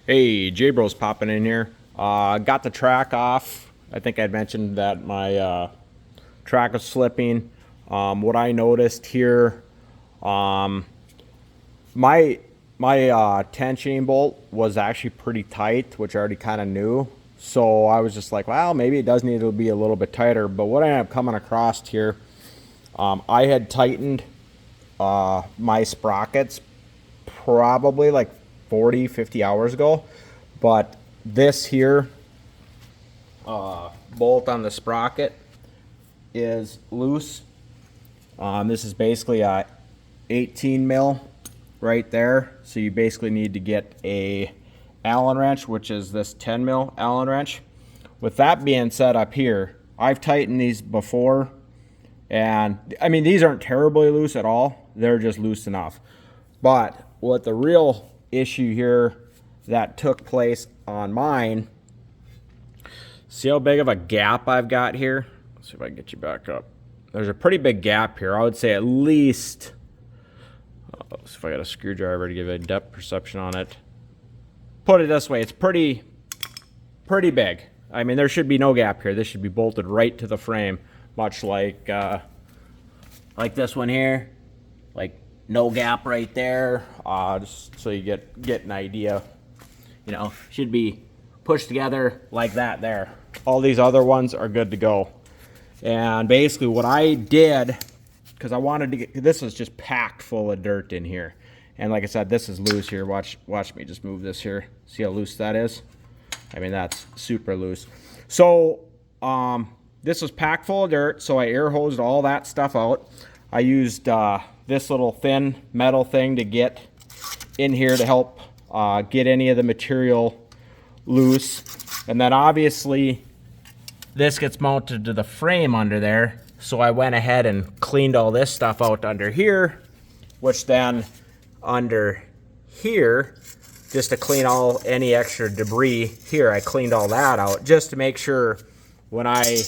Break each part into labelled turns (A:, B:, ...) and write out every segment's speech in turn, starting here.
A: Hey, J-Bro's popping in here. Got the track off. I think I'd mentioned that my track was slipping. What I noticed here, um, my tensioning bolt was actually pretty tight, which I already kind of knew. So I was just like, well, maybe it does need to be a little bit tighter. But what I ended up coming across here, I had tightened my sprockets probably like 40, 50 hours ago. But this here bolt on the sprocket is loose. This is basically a 18 mil right there. So you basically need to get a Allen wrench, which is this 10 mil Allen wrench. With that being said, up here, I've tightened these before, and I mean, these aren't terribly loose at all. They're just loose enough. But what the real issue here that took place on mine, see how big of a gap I've got here? Let's see if I can get you back up. There's a pretty big gap here. I would say at least, let's see if I got a screwdriver to give a depth perception on it. Put it this way, it's pretty big. I mean, there should be no gap here. This should be bolted right to the frame, much like this one here. Like no gap right there. Just so you get an idea. You know, should be pushed together like that there. All these other ones are good to go. And basically what I did, because I wanted to get, this was just packed full of dirt in here. And like I said, this is loose here. Watch me just move this here. See how loose that is? I mean, that's super loose. So this was packed full of dirt, so I air hosed all that stuff out. I used this little thin metal thing to get in here to help get any of the material loose. And then obviously this gets mounted to the frame under there. So I went ahead and cleaned all this stuff out under here, which then under here, just to clean all any extra debris here, I cleaned all that out just to make sure when I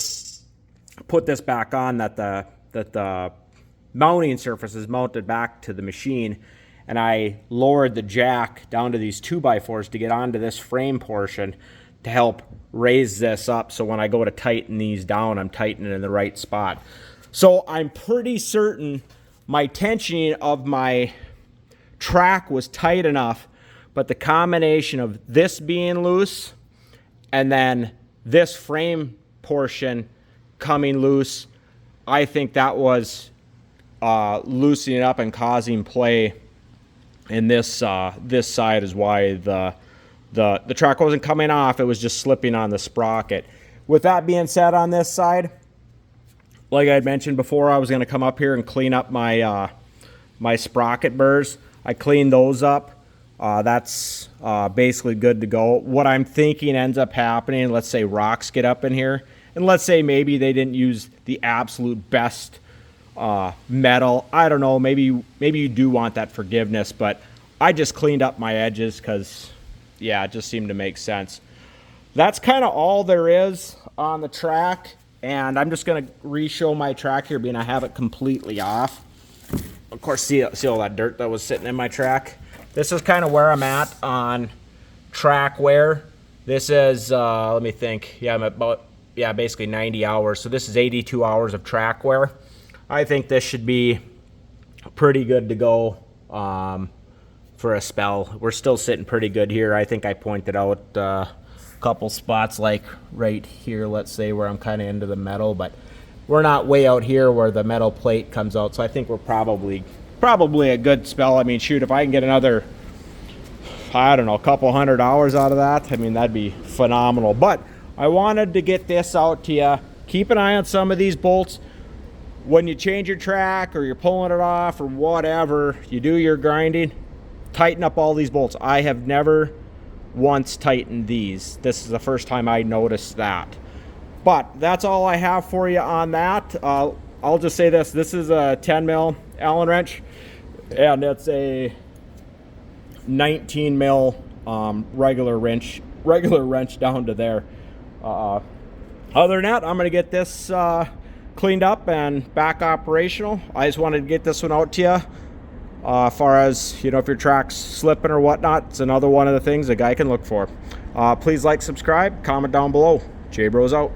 A: put this back on that the mounting surface is mounted back to the machine. And I lowered the jack down to these 2x4s to get onto this frame portion to help raise this up, so when I go to tighten these down, I'm tightening in the right spot. So I'm pretty certain my tensioning of my track was tight enough, but the combination of this being loose and then this frame portion coming loose, I think that was loosening up and causing play. And this side is why the track wasn't coming off. It was just slipping on the sprocket. With that being said, on this side, like I had mentioned before, I was going to come up here and clean up my my sprocket burrs. I cleaned those up. That's basically good to go. What I'm thinking ends up happening, let's say rocks get up in here, and let's say maybe they didn't use the absolute best metal. I don't know, maybe you do want that forgiveness, but I just cleaned up my edges because, yeah, it just seemed to make sense. That's kind of all there is on the track, and I'm just going to re-show my track here, being I have it completely off. Of course, see all that dirt that was sitting in my track? This is kind of where I'm at on track wear. This is, let me think, yeah, I'm at about, yeah, basically 90 hours. So this is 82 hours of track wear. I think this should be pretty good to go for a spell. We're still sitting pretty good here. I think I pointed out a couple spots like right here, let's say, where I'm kind of into the metal, but we're not way out here where the metal plate comes out. So I think we're probably a good spell. I mean, shoot, if I can get another, I don't know, a couple $100 out of that, I mean, that'd be phenomenal. But I wanted to get this out to you. Keep an eye on some of these bolts. When you change your track or you're pulling it off or whatever, you do your grinding, tighten up all these bolts. I have never once tightened these. This is the first time I noticed that. But that's all I have for you on that. I'll just say this. This is a 10 mil Allen wrench, and it's a 19 mil regular wrench down to there. Other than that, I'm going to get this cleaned up and back operational. I just wanted to get this one out to you. far as, you know, if your track's slipping or whatnot, it's another one of the things a guy can look for. Please like, subscribe, comment down below. J-Bros out.